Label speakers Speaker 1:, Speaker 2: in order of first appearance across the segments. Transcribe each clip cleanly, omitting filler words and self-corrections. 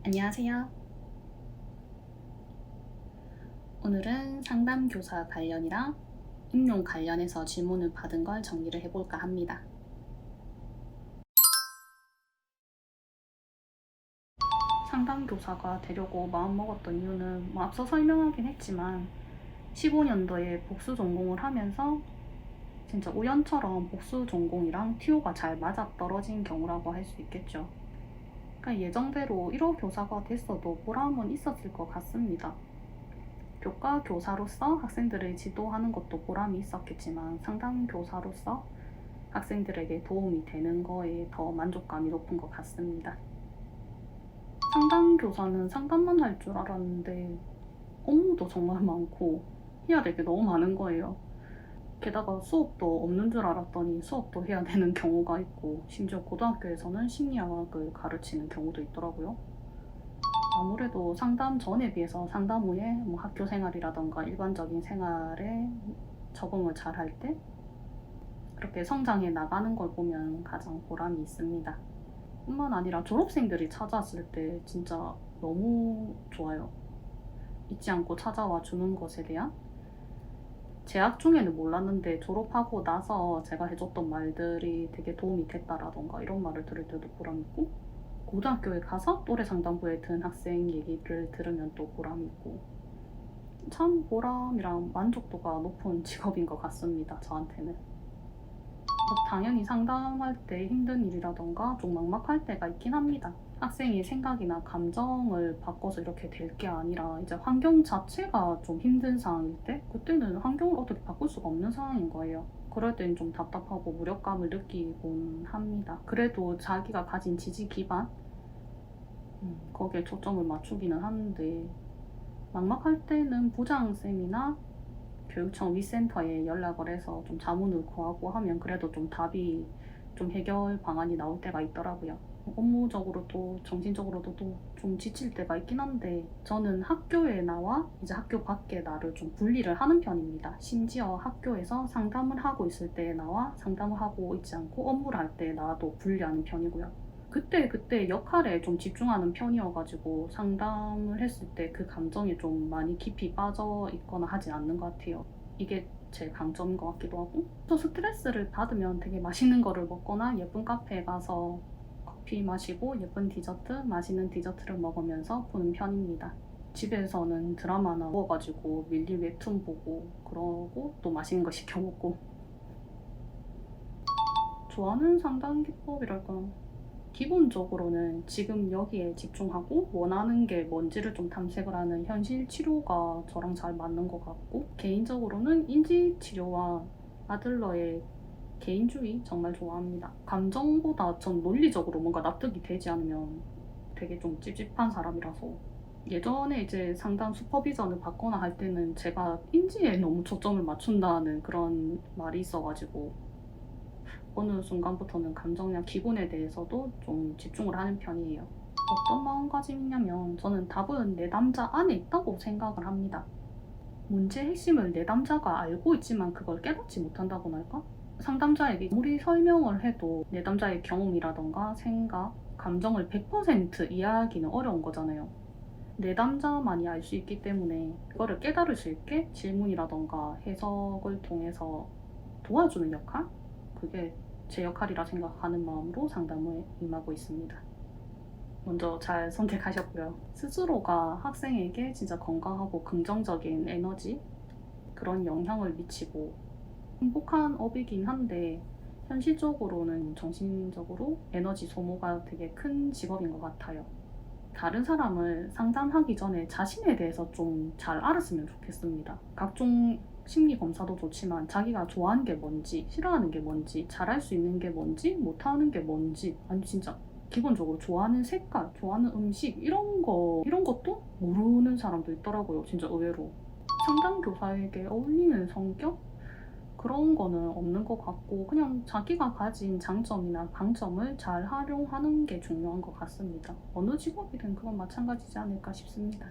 Speaker 1: 안녕하세요. 오늘은 상담교사 관련이랑 임용 관련해서 질문을 받은 걸 정리를 해볼까 합니다. 상담교사가 되려고 마음먹었던 이유는 앞서 설명하긴 했지만 15년도에 복수 전공을 하면서 진짜 우연처럼 복수 전공이랑 TO가 잘 맞아떨어진 경우라고 할 수 있겠죠. 그러니까 예정대로 1호 교사가 됐어도 보람은 있었을 것 같습니다. 교과 교사로서 학생들을 지도하는 것도 보람이 있었겠지만 상담 교사로서 학생들에게 도움이 되는 거에 더 만족감이 높은 것 같습니다. 상담 교사는 상담만 할 줄 알았는데 업무도 정말 많고 해야 될 게 너무 많은 거예요. 게다가 수업도 없는 줄 알았더니 수업도 해야 되는 경우가 있고 심지어 고등학교에서는 심리학을 가르치는 경우도 있더라고요. 아무래도 상담 전에 비해서 상담 후에 학교 생활이라던가 일반적인 생활에 적응을 잘 할 때 그렇게 성장해 나가는 걸 보면 가장 보람이 있습니다. 뿐만 아니라 졸업생들이 찾아왔을 때 진짜 너무 좋아요. 잊지 않고 찾아와 주는 것에 대한 재학 중에는 몰랐는데 졸업하고 나서 제가 해줬던 말들이 되게 도움이 됐다라던가 이런 말을 들을 때도 보람있고 고등학교에 가서 또래 상담부에 든 학생 얘기를 들으면 또 보람있고 참 보람이랑 만족도가 높은 직업인 것 같습니다. 저한테는. 당연히 상담할 때 힘든 일이라던가 좀 막막할 때가 있긴 합니다. 학생의 생각이나 감정을 바꿔서 이렇게 될 게 아니라 이제 환경 자체가 좀 힘든 상황일 때 그때는 환경을 어떻게 바꿀 수가 없는 상황인 거예요. 그럴 땐 좀 답답하고 무력감을 느끼곤 합니다. 그래도 자기가 가진 지지 기반 거기에 초점을 맞추기는 하는데 막막할 때는 부장쌤이나 교육청 위센터에 연락을 해서 좀 자문을 구하고 하면 그래도 좀 답이 좀 해결 방안이 나올 때가 있더라고요. 업무적으로도 정신적으로도 좀 지칠 때가 있긴 한데 저는 학교에 나와 이제 학교 밖에 나를 좀 분리를 하는 편입니다. 심지어 학교에서 상담을 하고 있을 때 나와 상담을 하고 있지 않고 업무를 할 때 나도 분리하는 편이고요. 그때 역할에 좀 집중하는 편이어가지고 상담을 했을 때 그 감정에 좀 많이 깊이 빠져 있거나 하진 않는 것 같아요. 이게 제 강점인 것 같기도 하고 또 스트레스를 받으면 되게 맛있는 거를 먹거나 예쁜 카페에 가서 커피 마시고 예쁜 디저트, 맛있는 디저트를 먹으면서 푸는 편입니다. 집에서는 드라마나 누워가지고 밀린 웹툰 보고 그러고 또 맛있는 거 시켜 먹고 좋아하는 상담 기법이랄까 기본적으로는 지금 여기에 집중하고 원하는 게 뭔지를 좀 탐색을 하는 현실 치료가 저랑 잘 맞는 것 같고 개인적으로는 인지 치료와 아들러의 개인주의 정말 좋아합니다. 감정보다 전 논리적으로 뭔가 납득이 되지 않으면 되게 좀 찝찝한 사람이라서 예전에 이제 상담 슈퍼비전을 받거나 할 때는 제가 인지에 너무 초점을 맞춘다는 그런 말이 있어가지고 어느 순간부터는 감정이나 기분에 대해서도 좀 집중을 하는 편이에요. 어떤 마음가짐이냐면 저는 답은 내 남자 안에 있다고 생각을 합니다. 문제의 핵심을 내 남자가 알고 있지만 그걸 깨닫지 못한다고나 할까? 상담자에게 아무리 설명을 해도 내 남자의 경험이라던가 생각, 감정을 100% 이해하기는 어려운 거잖아요. 내 남자만이 알 수 있기 때문에 그거를 깨달을 수 있게 질문이라던가 해석을 통해서 도와주는 역할? 그게 제 역할이라 생각하는 마음으로 상담을 임하고 있습니다. 먼저 잘 선택하셨고요. 스스로가 학생에게 진짜 건강하고 긍정적인 에너지 그런 영향을 미치고 행복한 업이긴 한데 현실적으로는 정신적으로 에너지 소모가 되게 큰 직업인 것 같아요. 다른 사람을 상담하기 전에 자신에 대해서 좀 잘 알았으면 좋겠습니다. 각종 심리 검사도 좋지만 자기가 좋아하는 게 뭔지, 싫어하는 게 뭔지, 잘할 수 있는 게 뭔지, 못하는 게 뭔지, 아니 진짜 기본적으로 좋아하는 색깔, 좋아하는 음식 이런 것도 모르는 사람도 있더라고요. 진짜 의외로. 상담 교사에게 어울리는 성격? 그런 거는 없는 것 같고 그냥 자기가 가진 장점이나 강점을 잘 활용하는 게 중요한 것 같습니다. 어느 직업이든 그건 마찬가지지 않을까 싶습니다.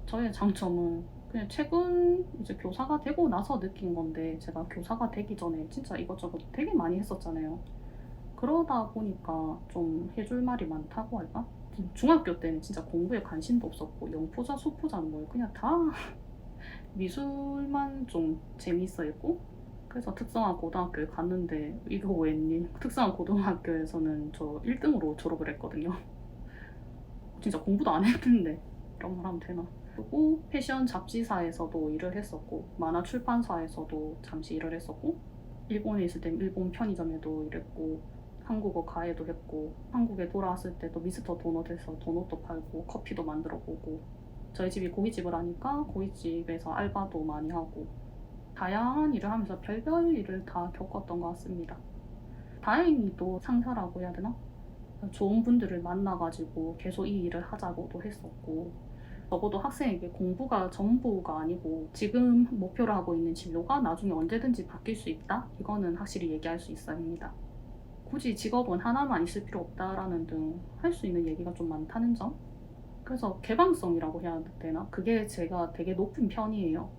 Speaker 1: 저의 장점은 그냥 최근 이제 교사가 되고 나서 느낀 건데 제가 교사가 되기 전에 진짜 이것저것 되게 많이 했었잖아요. 그러다 보니까 좀 해줄 말이 많다고 할까? 중학교 때는 진짜 공부에 관심도 없었고 영포자, 수포자는 뭐 그냥 다 미술만 좀 재미있어 했고 그래서 특성화 고등학교에 갔는데 이거 웬일 특성화 고등학교에서는 저 1등으로 졸업을 했거든요. 진짜 공부도 안 했는데 이런 말 하면 되나. 그리고 패션 잡지사에서도 일을 했었고 만화 출판사에서도 잠시 일을 했었고 일본에 있을 땐 일본 편의점에도 일했고 한국어 과외도 했고 한국에 돌아왔을 때도 미스터 도넛에서 도넛도 팔고 커피도 만들어 보고 저희 집이 고깃집을 하니까 고깃집에서 알바도 많이 하고 다양한 일을 하면서 별별 일을 다 겪었던 것 같습니다. 다행히도 상사라고 해야 되나? 좋은 분들을 만나가지고 계속 이 일을 하자고도 했었고 적어도 학생에게 공부가 전부가 아니고 지금 목표로 하고 있는 진로가 나중에 언제든지 바뀔 수 있다? 이거는 확실히 얘기할 수 있어야 합니다. 굳이 직업은 하나만 있을 필요 없다라는 등 할 수 있는 얘기가 좀 많다는 점? 그래서 개방성이라고 해야 되나? 그게 제가 되게 높은 편이에요.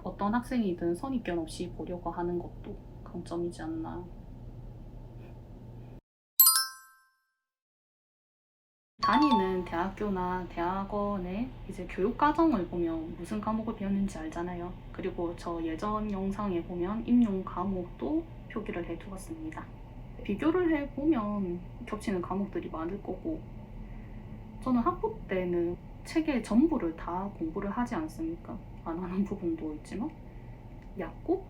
Speaker 1: 어떤 학생이든 선입견 없이 보려고 하는 것도 강점이지 않나. 다니는 대학교나 대학원의 이제 교육 과정을 보면 무슨 과목을 배웠는지 알잖아요. 그리고 저 예전 영상에 보면 임용 과목도 표기를 해두었습니다. 비교를 해보면 겹치는 과목들이 많을 거고 저는 학부 때는 책의 전부를 다 공부를 하지 않습니까? 안 하는 부분도 있지만 얕고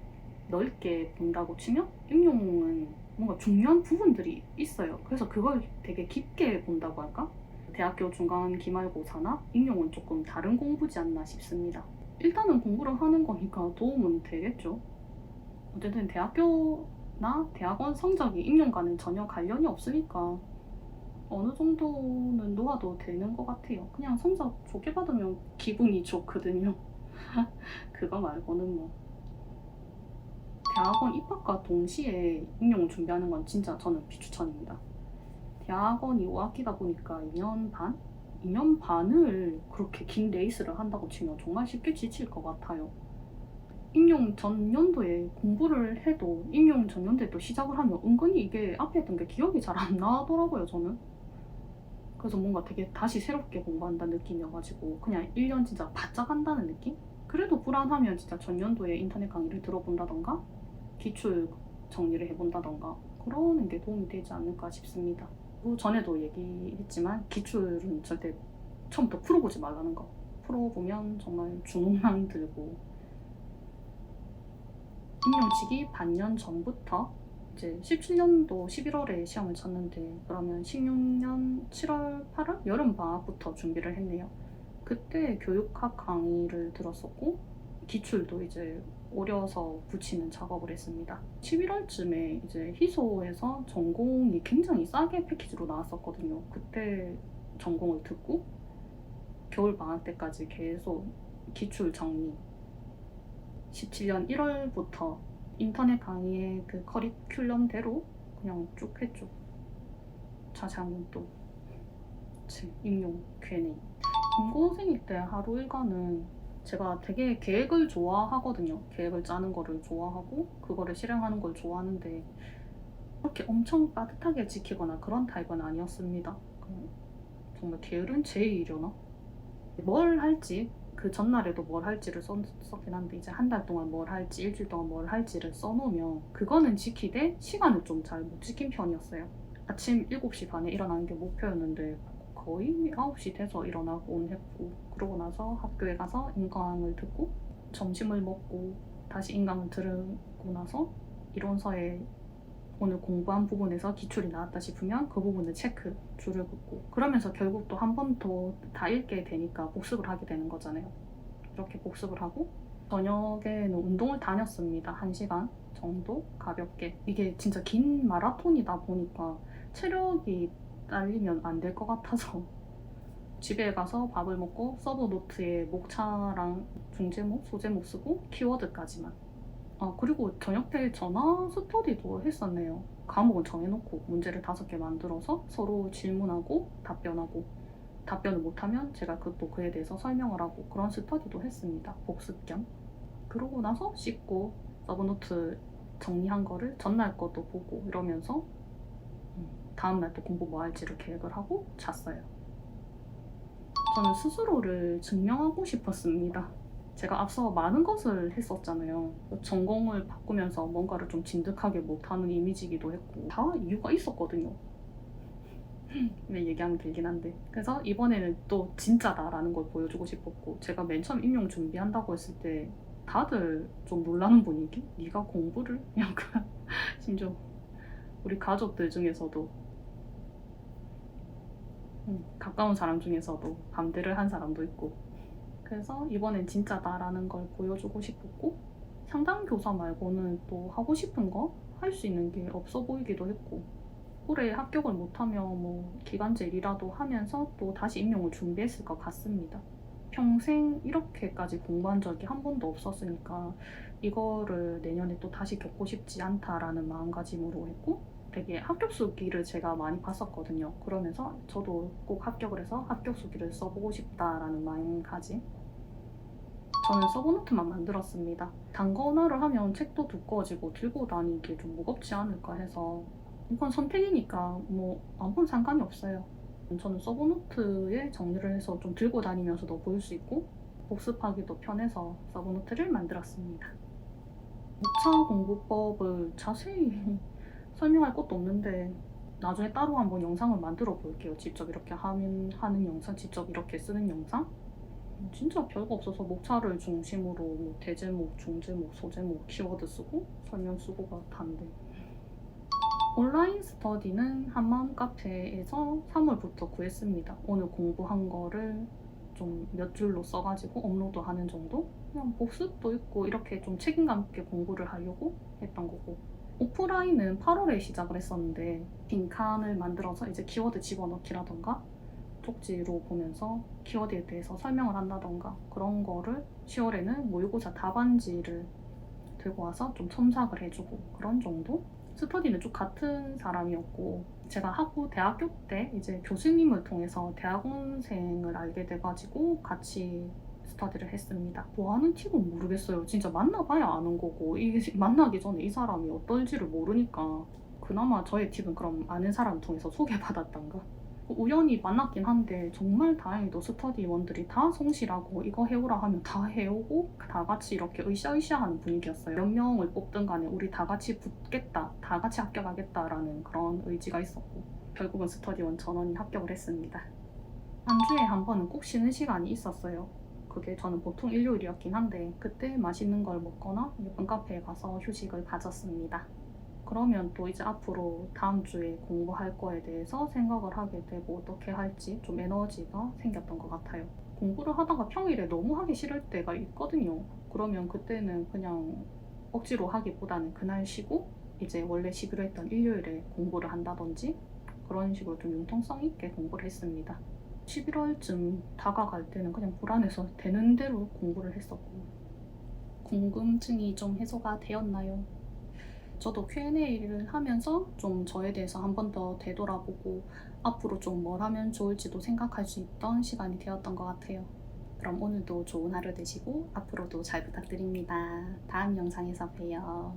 Speaker 1: 넓게 본다고 치면 임용은 뭔가 중요한 부분들이 있어요. 그래서 그걸 되게 깊게 본다고 할까? 대학교 중간 기말고사나 임용은 조금 다른 공부지 않나 싶습니다. 일단은 공부를 하는 거니까 도움은 되겠죠. 어쨌든 대학교나 대학원 성적이 임용과는 전혀 관련이 없으니까 어느 정도는 놓아도 되는 것 같아요. 그냥 성적 좋게 받으면 기분이 좋거든요. 그거 말고는 뭐. 대학원 입학과 동시에 임용을 준비하는 건 진짜 저는 비추천입니다. 대학원이 5학기다 보니까 2년 반? 2년 반을 그렇게 긴 레이스를 한다고 치면 정말 쉽게 지칠 것 같아요. 임용 전년도에 공부를 해도 임용 전년도에 또 시작을 하면 은근히 이게 앞에 했던 게 기억이 잘 안 나더라고요, 저는. 그래서 뭔가 되게 다시 새롭게 공부한다는 느낌이어가지고 그냥 1년 진짜 바짝 한다는 느낌? 그래도 불안하면 진짜 전년도에 인터넷 강의를 들어본다던가 기출 정리를 해본다던가 그러는 게 도움이 되지 않을까 싶습니다. 그 전에도 얘기했지만 기출은 절대 처음부터 풀어보지 말라는 거. 풀어보면 정말 주눅만 들고 임용치기 반년 전부터 이제 17년도 11월에 시험을 쳤는데 그러면 16년 7월 8월 여름방학부터 준비를 했네요. 그때 교육학 강의를 들었었고 기출도 이제 오려서 붙이는 작업을 했습니다. 11월쯤에 이제 희소에서 전공이 굉장히 싸게 패키지로 나왔었거든요. 그때 전공을 듣고 겨울 방학 때까지 계속 기출 정리 17년 1월부터 인터넷 강의의 그 커리큘럼대로 그냥 쭉 했죠. 자세한 또 임용 Q&A. 공고생일 때 하루 일과는 제가 되게 계획을 좋아하거든요. 계획을 짜는 거를 좋아하고 그거를 실행하는 걸 좋아하는데 그렇게 엄청 빠듯하게 지키거나 그런 타입은 아니었습니다. 정말 게으른 제일이려나? 뭘 할지 그 전날에도 뭘 할지를 썼긴 한데 이제 한 달 동안 뭘 할지 일주일 동안 뭘 할지를 써놓으면 그거는 지키되 시간을 좀 잘 못 지킨 편이었어요. 아침 7시 반에 일어나는 게 목표였는데 거의 9시 돼서 일어나곤 했고 그러고 나서 학교에 가서 인강을 듣고 점심을 먹고 다시 인강을 들고 나서 이론서에 오늘 공부한 부분에서 기출이 나왔다 싶으면 그 부분을 체크, 줄을 긋고 그러면서 결국 또 한 번 더 다 읽게 되니까 복습을 하게 되는 거잖아요. 이렇게 복습을 하고 저녁에는 운동을 다녔습니다. 1시간 정도 가볍게. 이게 진짜 긴 마라톤이다 보니까 체력이 딸리면 안 될 것 같아서 집에 가서 밥을 먹고 서브 노트에 목차랑 중제목, 소제목 쓰고 키워드까지만. 그리고 저녁 때 전화 스터디도 했었네요. 과목은 정해놓고 문제를 5개 만들어서 서로 질문하고 답변하고 답변을 못하면 제가 또 그에 대해서 설명을 하고 그런 스터디도 했습니다. 복습 겸. 그러고 나서 씻고 서브노트 정리한 거를 전날 것도 보고 이러면서 다음날 또 공부 뭐 할지를 계획을 하고 잤어요. 저는 스스로를 증명하고 싶었습니다. 제가 앞서 많은 것을 했었잖아요. 전공을 바꾸면서 뭔가를 좀 진득하게 못하는 이미지이기도 했고 다 이유가 있었거든요. 네, 얘기하면 길긴 한데. 그래서 이번에는 또 진짜다라는 걸 보여주고 싶었고, 제가 맨 처음 임용 준비한다고 했을 때 다들 좀 놀라는 분위기? 네가 공부를? 약간 심지어 우리 가족들 중에서도 가까운 사람 중에서도 반대를 한 사람도 있고. 그래서 이번엔 진짜다라는 걸 보여주고 싶었고, 상담교사 말고는 또 하고 싶은 거 할 수 있는 게 없어 보이기도 했고, 올해 합격을 못하면 뭐 기간제일이라도 하면서 또 다시 임용을 준비했을 것 같습니다. 평생 이렇게까지 공부한 적이 한 번도 없었으니까 이거를 내년에 또 다시 겪고 싶지 않다라는 마음가짐으로 했고, 되게 합격수기를 제가 많이 봤었거든요. 그러면서 저도 꼭 합격을 해서 합격수기를 써보고 싶다라는 마음가짐. 저는 서브노트만 만들었습니다. 단권화를 하면 책도 두꺼워지고 들고 다니기 좀 무겁지 않을까 해서, 이건 선택이니까 뭐 아무런 상관이 없어요. 저는 서브노트에 정리를 해서 좀 들고 다니면서도 볼 수 있고 복습하기도 편해서 서브노트를 만들었습니다. 5차 공부법을 자세히 설명할 것도 없는데 나중에 따로 한번 영상을 만들어 볼게요. 직접 이렇게 하는 영상, 직접 이렇게 쓰는 영상. 진짜 별거 없어서 목차를 중심으로 뭐 대제목, 중제목, 소제목, 키워드 쓰고 설명 쓰고가 다인데, 온라인 스터디는 한마음 카페에서 3월부터 구했습니다. 오늘 공부한 거를 좀 몇 줄로 써가지고 업로드하는 정도? 그냥 복습도 있고 이렇게 좀 책임감 있게 공부를 하려고 했던 거고, 오프라인은 8월에 시작을 했었는데 빈칸을 만들어서 이제 키워드 집어넣기라던가 쪽지로 보면서 키워드에 대해서 설명을 한다던가 그런 거를 10월에는 모의고사 답안지를 들고 와서 좀 첨삭을 해주고 그런 정도? 스터디는 쭉 같은 사람이었고, 제가 하고 대학교 때 이제 교수님을 통해서 대학원생을 알게 돼가지고 같이 스터디를 했습니다. 뭐 하는 팁은 모르겠어요. 진짜 만나봐야 아는 거고, 이게 만나기 전에 이 사람이 어떨지를 모르니까. 그나마 저의 팁은 그럼 아는 사람 통해서 소개받았던가? 우연히 만났긴 한데 정말 다행히도 스터디원들이 다 성실하고 이거 해오라 하면 다 해오고 다 같이 이렇게 으쌰으쌰하는 분위기였어요. 몇 명을 뽑든 간에 우리 다 같이 붙겠다, 다 같이 합격하겠다라는 그런 의지가 있었고, 결국은 스터디원 전원이 합격을 했습니다. 한 주에 한 번은 꼭 쉬는 시간이 있었어요. 그게 저는 보통 일요일이었긴 한데 그때 맛있는 걸 먹거나 예쁜 카페에 가서 휴식을 가졌습니다. 그러면 또 이제 앞으로 다음 주에 공부할 거에 대해서 생각을 하게 되고 어떻게 할지 좀 에너지가 생겼던 것 같아요. 공부를 하다가 평일에 너무 하기 싫을 때가 있거든요. 그러면 그때는 그냥 억지로 하기보다는 그날 쉬고 이제 원래 쉬기로 했던 일요일에 공부를 한다든지 그런 식으로 좀 융통성 있게 공부를 했습니다. 11월쯤 다가갈 때는 그냥 불안해서 되는 대로 공부를 했었고, 궁금증이 좀 해소가 되었나요? 저도 Q&A를 하면서 좀 저에 대해서 한 번 더 되돌아보고 앞으로 좀 뭘 하면 좋을지도 생각할 수 있던 시간이 되었던 것 같아요. 그럼 오늘도 좋은 하루 되시고 앞으로도 잘 부탁드립니다. 다음 영상에서 봬요.